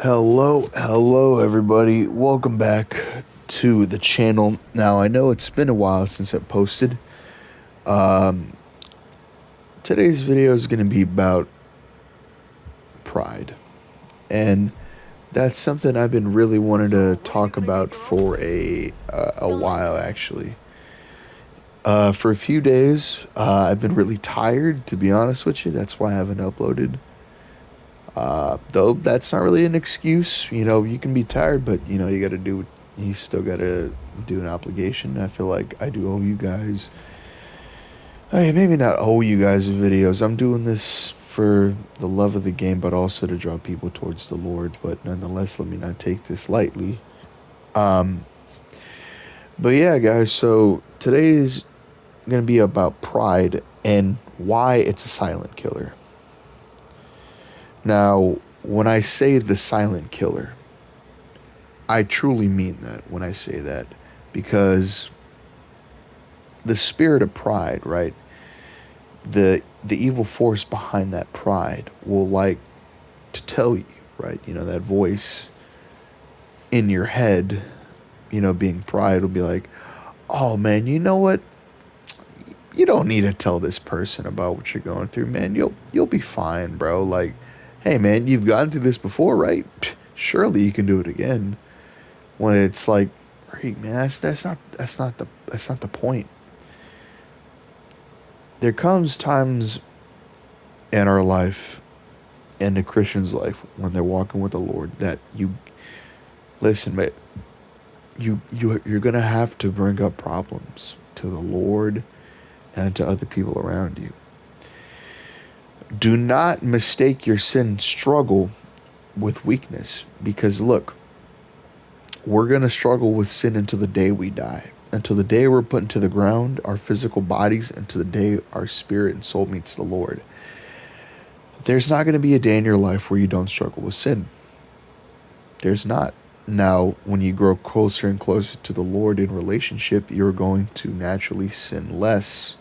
Hello everybody. Welcome back to the channel. Now, I know it's been a while since I posted. Um, Today's video is going to be about pride. And that's something I've been really wanting to talk about for a while actually. For a few days, I've been really tired, to be honest with you. That's why I haven't uploaded. Though that's not really an excuse. You can be tired, but you got to do. You still got to do an obligation. I feel like I do owe you guys. Hey, maybe not owe you guys videos. I'm doing this for the love of the game, but also to draw people towards the Lord. But nonetheless, let me not take this lightly. Um, but yeah, guys. So today is gonna be about pride and why it's a silent killer. Now, when I say the silent killer, I truly mean that when I say that, because the spirit of pride, right? The evil force behind that pride will like to tell you, right? That voice in your head, being pride will be like, "Oh man, you know what? You don't need to tell this person about what you're going through, man. You'll be fine, bro. Like, hey man, you've gone through this before, right? Surely you can do it again." When it's like, hey man, that's not the point. There comes times in our life, in a Christian's life, when they're walking with the Lord, that you listen, man. You're gonna have to bring up problems to the Lord and to other people around you. Do not mistake your sin struggle with weakness, because look, we're gonna struggle with sin until the day we die. Until the day we're put into the ground, our physical bodies, until the day our spirit and soul meets the Lord. There's not going to be a day in your life where you don't struggle with sin. There's not. Now, when you grow closer and closer to the Lord in relationship, you're going to naturally sin less,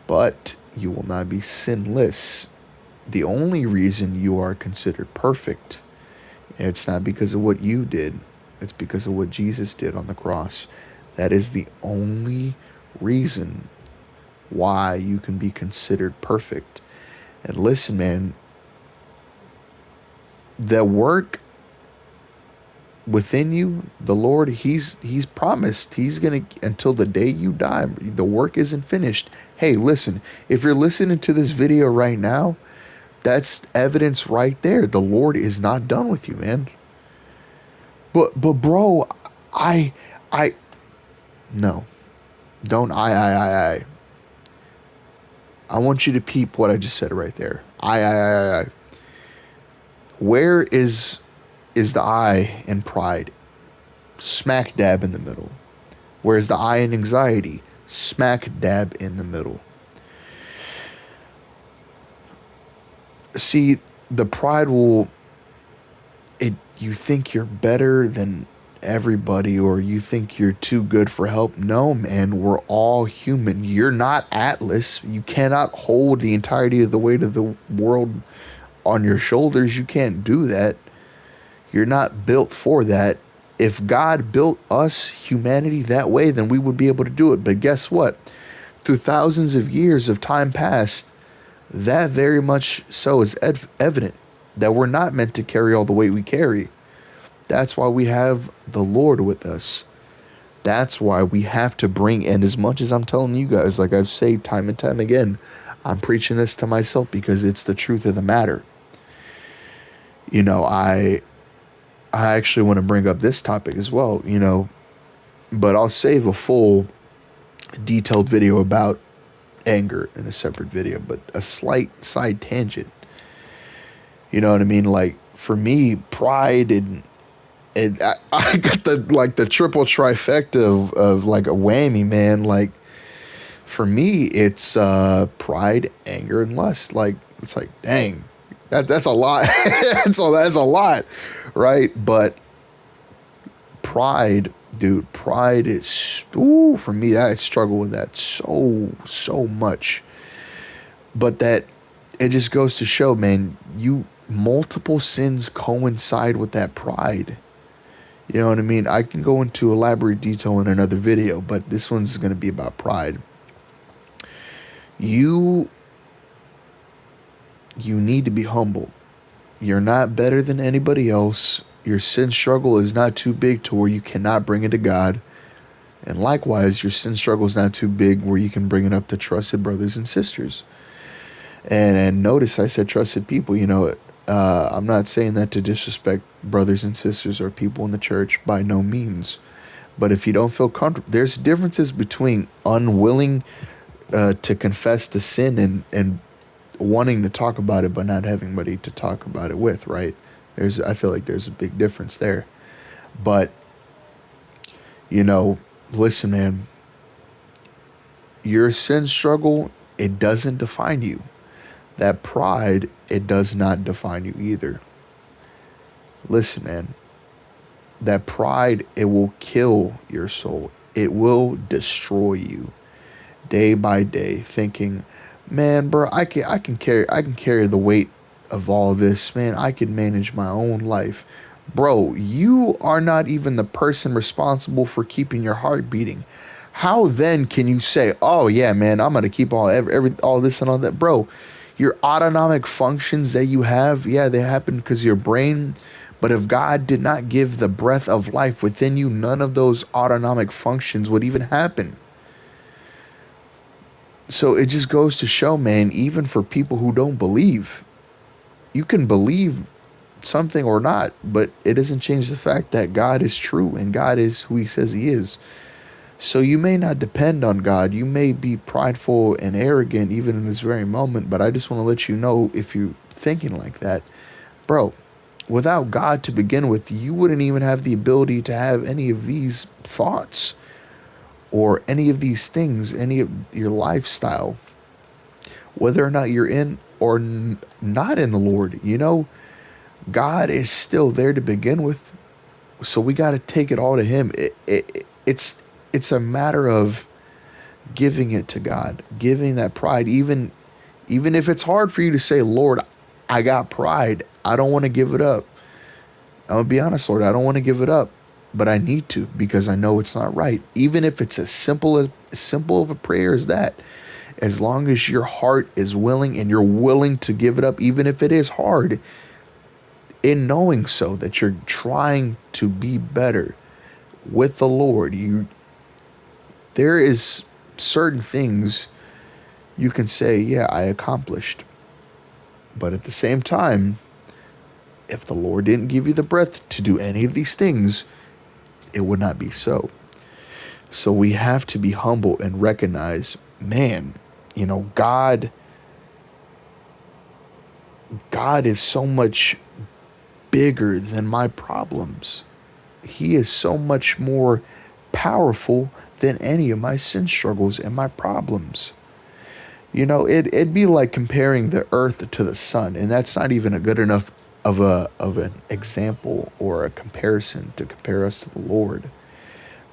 but you will not be sinless. The only reason you are considered perfect, it's not because of what you did, it's because of what Jesus did on the cross. That is the only reason why you can be considered perfect. And listen, man, the work within you, the Lord, he's promised he's going to, until the day you die, the work isn't finished. Hey, listen, if you're listening to this video right now, that's evidence right there. The Lord is not done with you, man. But bro, I I no. Don't I want you to peep what I just said right there. I. Where is the I in pride? Smack dab in the middle. Whereas the I in anxiety, smack dab in the middle. See, the pride will, it, you think you're better than everybody, or you think you're too good for help. No, man, we're all human. You're not Atlas. You cannot hold the entirety of the weight of the world on your shoulders. You can't do that. You're not built for that. If God built us, humanity, that way, then we would be able to do it. But guess what? Through thousands of years of time past, that very much so is evident that we're not meant to carry all the weight we carry. That's why we have the Lord with us. That's why we have to bring, and as much as I'm telling you guys, like I've said time and time again, I'm preaching this to myself because it's the truth of the matter. You know, I actually want to bring up this topic as well, but I'll save a full detailed video about anger in a separate video, but a slight side tangent. You know what I mean? Like for me, pride and I got the triple trifecta of like a whammy, man. Like for me, it's pride, anger, and lust. Like it's like, dang, that's a lot. That's a lot, right? But pride, dude, pride is, ooh, for me, I struggle with that so much. But that, it just goes to show, man, multiple sins coincide with that pride. You know what I mean? I can go into elaborate detail in another video, but this one's going to be about pride. You you need to be humble. You're not better than anybody else. Your sin struggle is not too big to where you cannot bring it to God. And likewise, your sin struggle is not too big where you can bring it up to trusted brothers and sisters. And notice I said trusted people. I'm not saying that to disrespect brothers and sisters or people in the church, by no means. But if you don't feel comfortable, there's differences between unwilling to confess the sin and wanting to talk about it but not having anybody to talk about it with, right? I feel like there's a big difference there. But, you know, listen, man, your sin struggle, it doesn't define you. That pride, it does not define you either. Listen, man, that pride, it will kill your soul. It will destroy you day by day, thinking, man, bro, I can carry the weight of all this, man. I can manage my own life. Bro, you are not even the person responsible for keeping your heart beating. How then can you say, "Oh yeah, man, I'm gonna keep all this and all that," bro? Your autonomic functions that you have, yeah, they happen because your brain. But if God did not give the breath of life within you, none of those autonomic functions would even happen. So it just goes to show, man, even for people who don't believe, you can believe something or not, but it doesn't change the fact that God is true and God is who he says he is. So you may not depend on God. You may be prideful and arrogant even in this very moment, but I just want to let you know, if you're thinking like that, bro, without God to begin with, you wouldn't even have the ability to have any of these thoughts or any of these things, any of your lifestyle, whether or not you're in or not in the Lord. God is still there to begin with. So we got to take it all to him. It's a matter of giving it to God, giving that pride, even if it's hard for you to say, Lord, I got pride. I don't want to give it up. I'm gonna be honest, Lord, I don't want to give it up, but I need to because I know it's not right. Even if it's as simple of a prayer as that, as long as your heart is willing and you're willing to give it up, even if it is hard, in knowing so that you're trying to be better with the Lord, there is certain things you can say, yeah, I accomplished. But at the same time, if the Lord didn't give you the breath to do any of these things, it would not be so. So we have to be humble and recognize, man, God is so much bigger than my problems. He is so much more powerful than any of my sin struggles and my problems. It'd be like comparing the earth to the sun, and that's not even a good enough of an example or a comparison to compare us to the Lord,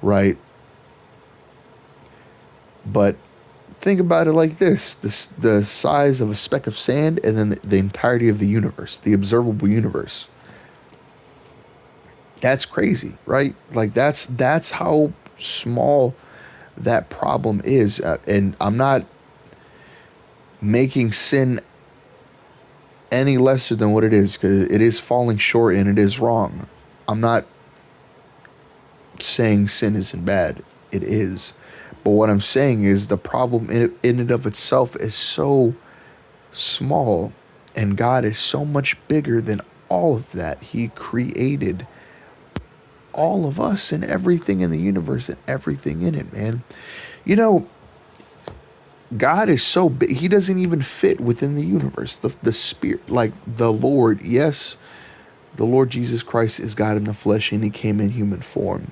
right? But think about it like the size of a speck of sand and then the entirety of the universe, the observable universe. That's crazy, right? Like that's how small that problem is. And I'm not making sin any lesser than what it is, because it is falling short and it is wrong. I'm not saying sin isn't bad. It is. But what I'm saying is the problem in and of itself is so small, and God is so much bigger than all of that. He created all of us and everything in the universe and everything in it, man. You know, God is so big, he doesn't even fit within the universe. The spirit, like the Lord, yes, the Lord Jesus Christ is God in the flesh and he came in human form.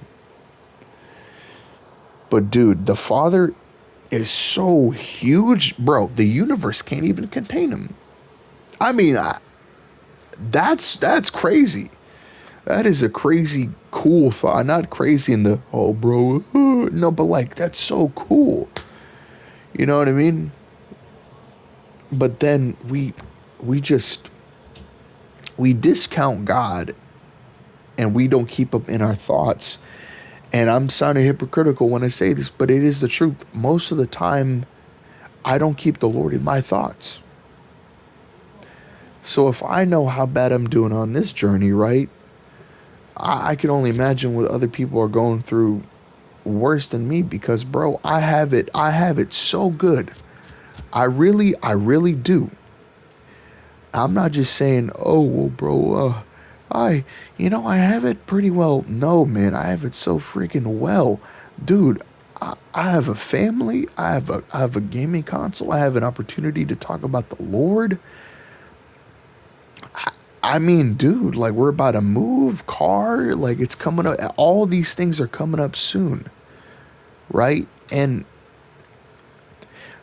But dude, the Father is so huge, bro. The universe can't even contain him. I mean, that's crazy. That is a crazy cool thought. Not crazy in the oh bro, no, but like that's so cool. You know what I mean? But then we just We discount God and we don't keep him in our thoughts. And I'm sounding hypocritical when I say this, but it is the truth. Most of the time, I don't keep the Lord in my thoughts. So if I know how bad I'm doing on this journey, right, I can only imagine what other people are going through worse than me because, bro, I have it so good. I really do. I'm not just saying, oh, well, bro, I, I have it pretty well. No, man, I have it so freaking well. Dude, I have a family. I have a gaming console. I have an opportunity to talk about the Lord. I mean, dude, like we're about to move car, like it's coming up. All these things are coming up soon, right? And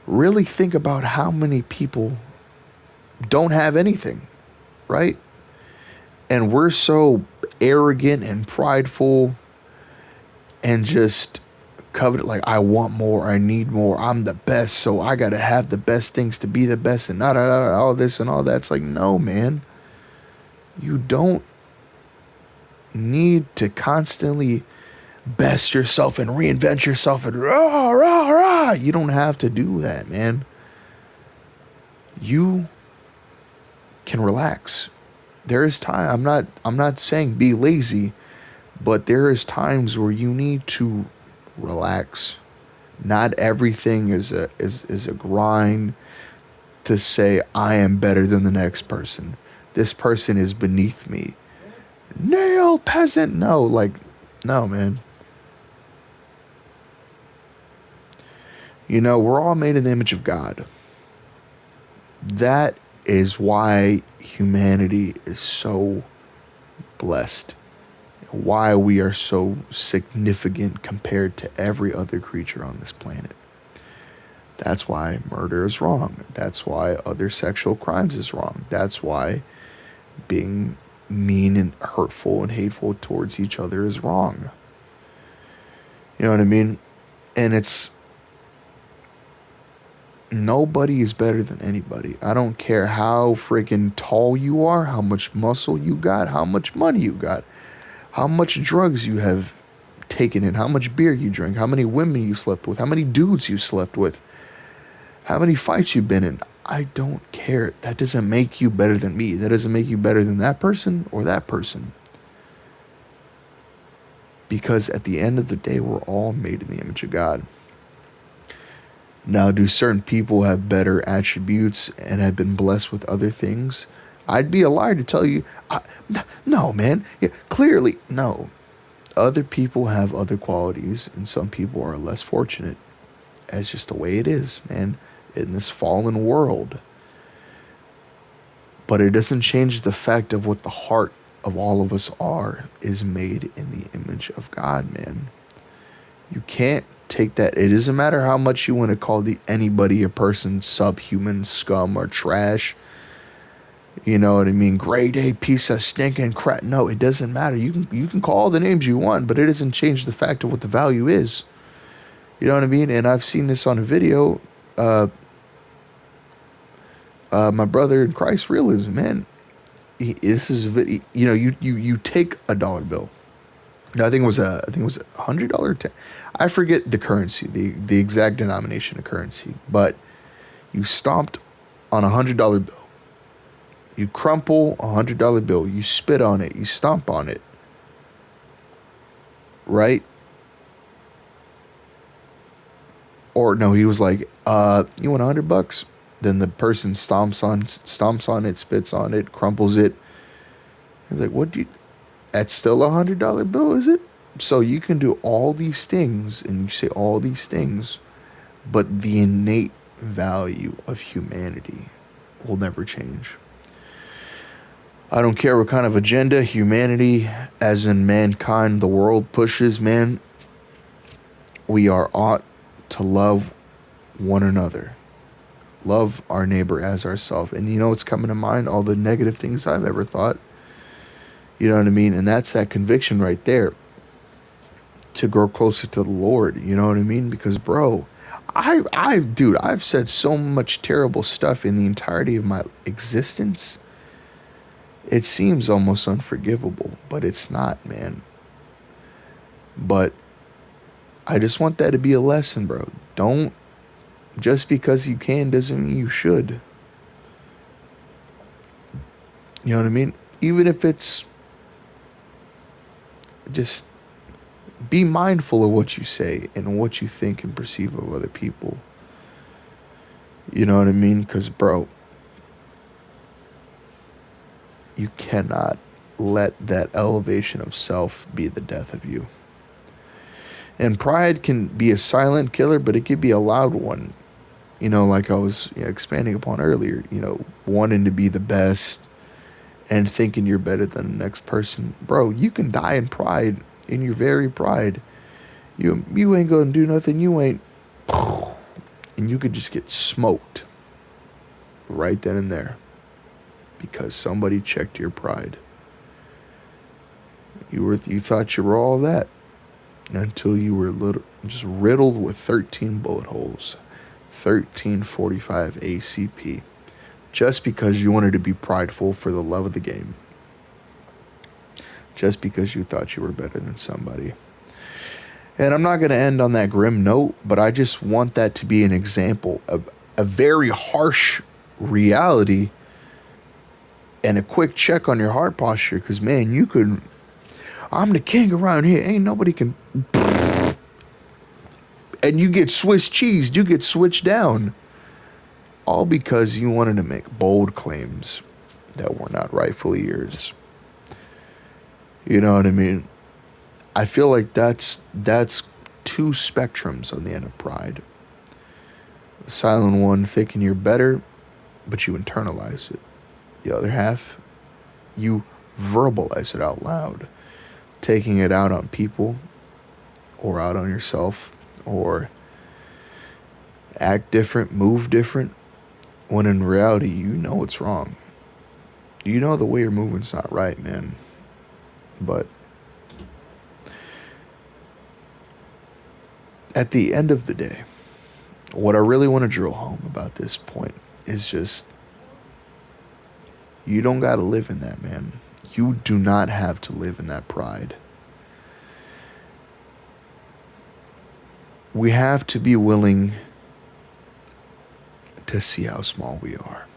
really think about how many people don't have anything, right? And we're so arrogant and prideful and just covet, like I want more, I need more, I'm the best, so I gotta have the best things to be the best, and all this and all that. It's like, no, man, you don't need to constantly best yourself and reinvent yourself and rah rah rah. You don't have to do that, man. You can relax. There is time. I'm not saying be lazy, but there is times where you need to relax. Not everything is a grind to say I am better than the next person. This person is beneath me. Nail peasant. No, like no, man. We're all made in the image of God. That is why humanity is so blessed. Why we are so significant compared to every other creature on this planet. That's why murder is wrong. That's why other sexual crimes is wrong. That's why being mean and hurtful and hateful towards each other is wrong. You know what I mean? And it's nobody is better than anybody. I don't care how freaking tall you are, how much muscle you got, how much money you got, how much drugs you have taken in, how much beer you drink, how many women you slept with, how many dudes you slept with, how many fights you've been in. I don't care. That doesn't make you better than me. That doesn't make you better than that person or that person. Because at the end of the day, we're all made in the image of God. Now, do certain people have better attributes and have been blessed with other things? I'd be a liar to tell you, I, no, man. Yeah, clearly, no. Other people have other qualities, and some people are less fortunate. That's just the way it is, man, in this fallen world. But it doesn't change the fact of what the heart of all of us are is made in the image of God, man. You can't take that. It doesn't matter how much you want to call anybody a person subhuman, scum, or trash. You know what I mean? Grade A piece of stinking crap. No, it doesn't matter. You can call all the names you want, but it doesn't change the fact of what the value is. You know what I mean? And I've seen this on a video. Uh, my brother in Christ realism, man. This is you take a dollar bill. No, I think it was $100. I forget the currency, the exact denomination of currency, but you stomped on $100 bill. You crumple $100 bill. You spit on it. You stomp on it. Right? Or no, he was like, you want $100? Then the person stomps on it, spits on it, crumples it. He's like, what do you? That's still $100 bill, is it? So you can do all these things, and you say all these things, but the innate value of humanity will never change. I don't care what kind of agenda humanity, as in mankind, the world pushes, man. We are ought to love one another. Love our neighbor as ourselves. And you know what's coming to mind? All the negative things I've ever thought. You know what I mean? And that's that conviction right there to grow closer to the Lord. You know what I mean? Because, bro, dude, I've said so much terrible stuff in the entirety of my existence. It seems almost unforgivable, but it's not, man. But I just want that to be a lesson, bro. Don't, just because you can doesn't mean you should. You know what I mean? Even if it's just be mindful of what you say and what you think and perceive of other people. You know what I mean? Because, bro, you cannot let that elevation of self be the death of you. And pride can be a silent killer, but it could be a loud one. You know, like I was expanding upon earlier, wanting to be the best and thinking you're better than the next person. Bro, you can die in pride, in your very pride. You ain't gonna do nothing. You ain't, and you could just get smoked right then and there because somebody checked your pride. You thought you were all that until you were just riddled with 13 bullet holes, 1345 ACP, just because you wanted to be prideful for the love of the game, just because you thought you were better than somebody. And I'm not going to end on that grim note, but I just want that to be an example of a very harsh reality and a quick check on your heart posture. Because, man, you could, I'm the king around here. Ain't nobody can. And you get Swiss cheesed, you get switched down. All because you wanted to make bold claims that were not rightfully yours. You know what I mean? I feel like that's two spectrums on the end of pride. The silent one thinking you're better, but you internalize it. The other half, you verbalize it out loud, taking it out on people or out on yourself or act different, move different, when in reality, you know it's wrong. You know the way you're moving's not right, man. But at the end of the day, what I really want to drill home about this point is just you don't got to live in that, man. You do not have to live in that pride. We have to be willing to see how small we are.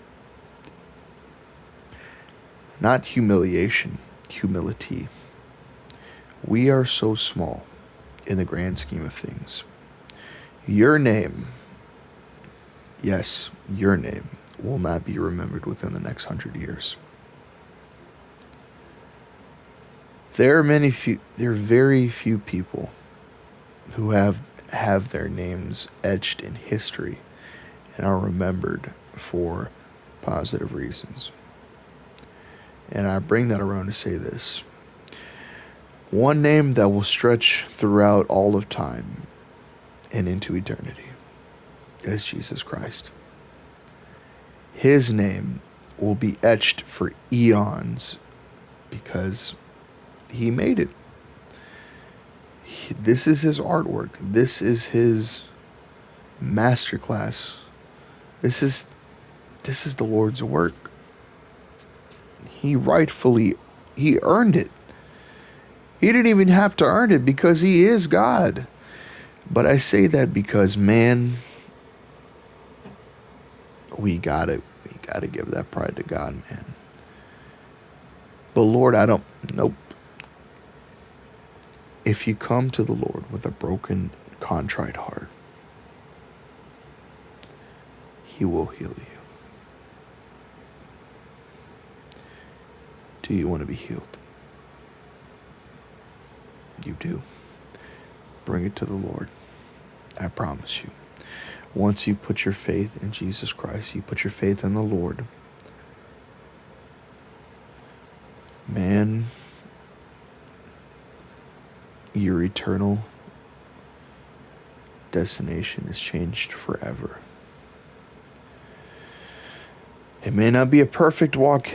Not humiliation, humility. We are so small in the grand scheme of things. Your name, yes, your name will not be remembered within the next 100 years. There are very few people who have their names etched in history and are remembered for positive reasons. And I bring that around to say this. One name that will stretch throughout all of time and into eternity is Jesus Christ. His name will be etched for eons because he made it. This is his artwork. This is his masterclass. This is the Lord's work. He rightfully he earned it. He didn't even have to earn it because he is God. But I say that because, man, we gotta give that pride to God, man. But Lord, I don't nope. If you come to the Lord with a broken, contrite heart, he will heal you. Do you want to be healed? You do. Bring it to the Lord. I promise you. Once you put your faith in Jesus Christ, you put your faith in the Lord, man, your eternal destination is changed forever. It may not be a perfect walk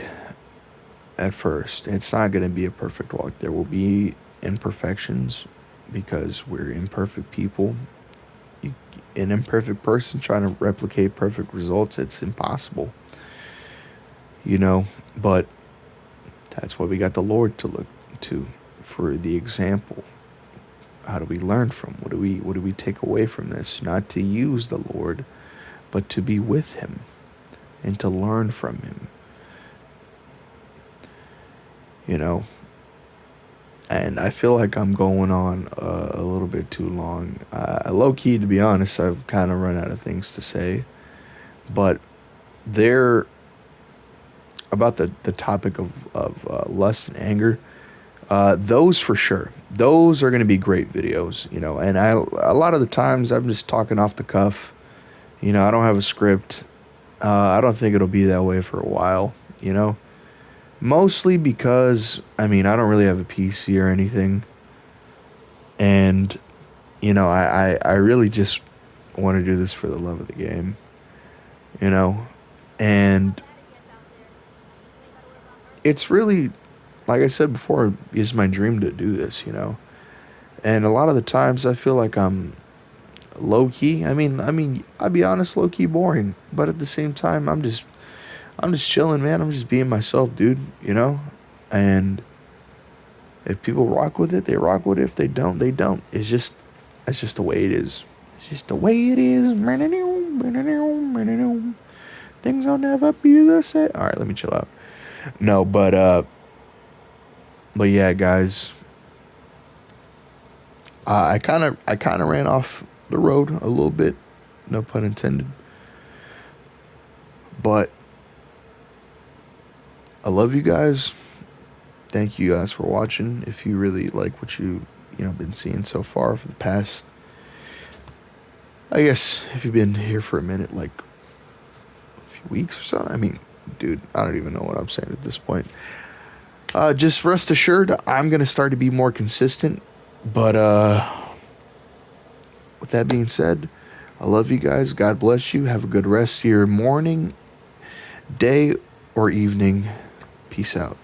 at first. It's not going to be a perfect walk. There will be imperfections because we're imperfect people. An imperfect person trying to replicate perfect results, it's impossible. But That's why we got the Lord to look to for the example. How do we learn from? What do we take away from this? Not to use the Lord, but to be with him and to learn from him. You know, and I feel like I'm going on a little bit too long. Low key, to be honest, I've kind of run out of things to say. But there, about the topic of lust and anger, those for sure. Those are going to be great videos, you know. And a lot of the times I'm just talking off the cuff. You know, I don't have a script. I don't think it'll be that way for a while, you know. Mostly because I mean I don't really have a PC or anything, and you know I really just want to do this for the love of the game, you know, and it's really, like I said before, is my dream to do this, you know. And a lot of the times I feel like I'm low key. I mean, I'll be honest, low key boring. But at the same time, I'm just chilling, man. I'm just being myself, dude. You know. And if people rock with it, they rock with it. If they don't, they don't. It's just the way it is. It's just the way it is. Things will never be the same. All right, let me chill out. No, but yeah, guys. I kind of ran off the road a little bit, no pun intended. But I love you guys. Thank you guys for watching. If you really like what you know been seeing so far for the past, I guess if you've been here for a minute, like a few weeks or so. I mean, dude, I don't even know what I'm saying at this point. Just rest assured, I'm gonna start to be more consistent. But with that being said, I love you guys. God bless you. Have a good rest of your morning, day, or evening. Peace out.